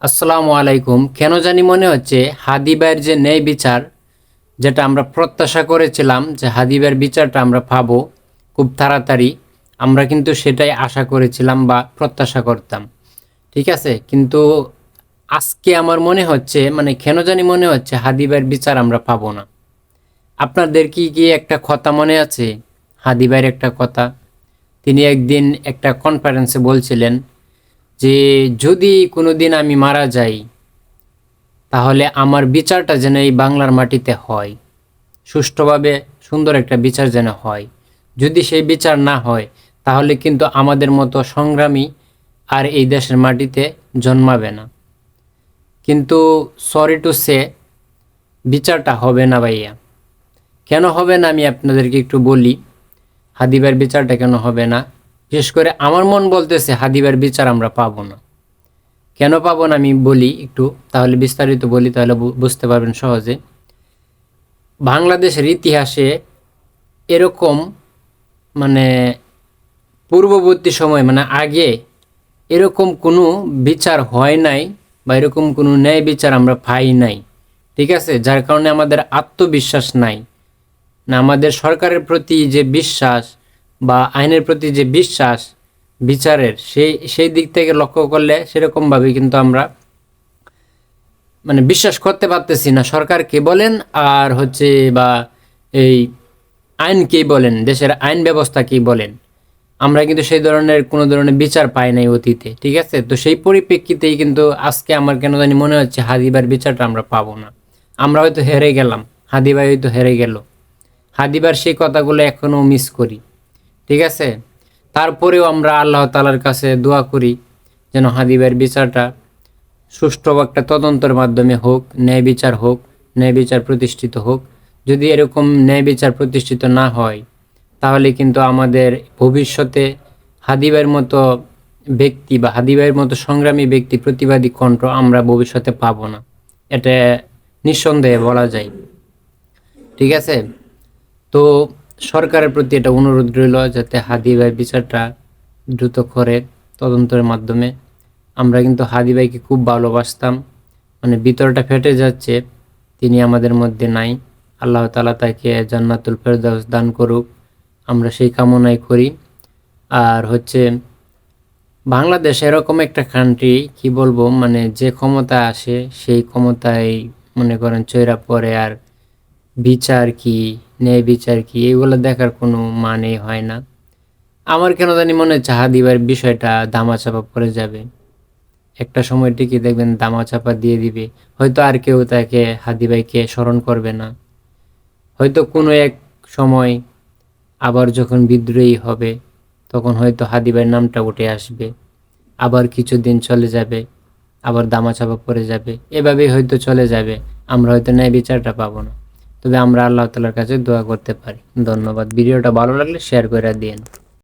আসসালামু আলাইকুম। কেন জানি মনে হচ্ছে হাদি ভাইয়ের যে ন্যায় বিচার, যেটা আমরা প্রত্যাশা করেছিলাম যে হাদি ভাইয়ের বিচারটা আমরা পাবো খুব তাড়াতাড়ি, আমরা কিন্তু সেটাই আশা করেছিলাম বা প্রত্যাশা করতাম। ঠিক আছে, কিন্তু আজকে আমার মনে হচ্ছে কেন জানি মনে হচ্ছে হাদি ভাইয়ের বিচার আমরা পাবো না। আপনাদের কি একটা কথা মনে আছে? হাদি ভাইয়ের একটা কথা, তিনি একদিন একটা কনফারেন্সে বলছিলেন যে যদি কোনোদিন আমি মারা যাই তাহলে আমার বিচারটা যেন এই বাংলার মাটিতে হয়, সুষ্ঠুভাবে সুন্দর একটা বিচার যেন হয়। যদি সেই বিচার না হয় তাহলে কিন্তু আমাদের মতো সংগ্রামী আর এই দেশের মাটিতে জন্মাবে না। কিন্তু সরি টু সে, বিচারটা হবে না ভাইয়া। কেন হবে না আমি আপনাদেরকে একটু বলি। হাদিবার বিচারটা কেন হবে না? বিশেষ করে আমার মন বলতেছে হাদিবার বিচার আমরা পাবো না। কেন পাবো না আমি বলি একটু, তাহলে বিস্তারিত বলি, তাহলে বুঝতে পারবেন সহজে। বাংলাদেশের ইতিহাসে এরকম মানে পূর্ববর্তী সময় আগে এরকম কোনো বিচার হয় নাই বা এরকম কোনো ন্যায় বিচার আমরা পাই নাই। ঠিক আছে, যার কারণে আমাদের আত্মবিশ্বাস নাই, না আমাদের সরকারের প্রতি যে বিশ্বাস বা আইনের প্রতি যে বিশ্বাস বিচারের, সেই দিক থেকে লক্ষ্য করলে সেরকমভাবে কিন্তু আমরা বিশ্বাস করতে পারতেছি না। সরকারকে বলেন আর বা এই আইনকেই বলেন, দেশের আইন ব্যবস্থাকেই বলেন, আমরা কিন্তু সেই ধরনের কোনো ধরনের বিচার পাই নাই অতীতে। ঠিক আছে, তো সেই পরিপ্রেক্ষিতেই কিন্তু আজকে আমার কেন জানি মনে হচ্ছে হাদিবার বিচারটা আমরা পাবো না। আমরা হয়তো হেরে গেলাম, হাদিবাই হয়তো হেরে গেল। হাদিবার সেই কথাগুলো এখনও মিস করি। ঠিক আছে, তারপরেও আমরা আল্লাহ তাআলার কাছে দোয়া করি যেন হাদিবার বিচারটা সুষ্ঠু একটা তদন্তের মাধ্যমে হোক, ন্যায় বিচার হোক, ন্যায় বিচার প্রতিষ্ঠিত হোক। যদি এরকম ন্যায় বিচার প্রতিষ্ঠিত না হয় তাহলে কিন্তু আমাদের ভবিষ্যতে হাদিবের মতো ব্যক্তি বা হাদিবের মতো সংগ্রামী ব্যক্তি, প্রতিবাদী কণ্ঠ আমরা ভবিষ্যতে পাবো না, এটা নিঃসন্দেহে বলা যায়। ঠিক আছে, তো সরকারের প্রতি এটা অনুরোধ রইল যাতে হাদি ভাই বিচারটা দ্রুত করে তদন্তের মাধ্যমে। আমরা কিন্তু হাদি ভাইকে খুব ভালোবাসতাম, ভিতরটা ফেটে যাচ্ছে, তিনি আমাদের মধ্যে নাই। আল্লাহ তাআলা তাকে জান্নাতুল ফেরদাউস দান করুক, আমরা সেই কামনাই করি। আর বাংলাদেশ এরকম একটা কান্ট্রি, কি বলবো, যে ক্ষমতা আসে সেই ক্ষমতায় মনে করেন চইরা পড়ে, আর বিচার কি, ন্যায় বিচার কি, এগুলো দেখার কোনো মানে হয় না। আমার কেন জানি মনে হচ্ছে হাদিবার বিষয়টা দামাচাপা পড়ে যাবে। একটা সময় ঠিকই দেখবেন দামাচাপা দিয়ে দিবে, হয়তো আর কেউ তাকে হাদি ভাইকে স্মরণ করবে না। হয়তো কোনো এক সময় আবার যখন বিদ্রোহী হবে তখন হয়তো হাদি ভাইয়ের নামটা উঠে আসবে, আবার কিছুদিন চলে যাবে, আবার দামাচাপা পড়ে যাবে, এভাবেই হয়তো চলে যাবে। আমরা হয়তো ন্যায় বিচারটা পাবো না। তবে আমরা আল্লাহ তাআলার কাছে দোয়া করতে পারি। ধন্যবাদ। ভিডিওটা ভালো লাগলে শেয়ার করে দিয়েন।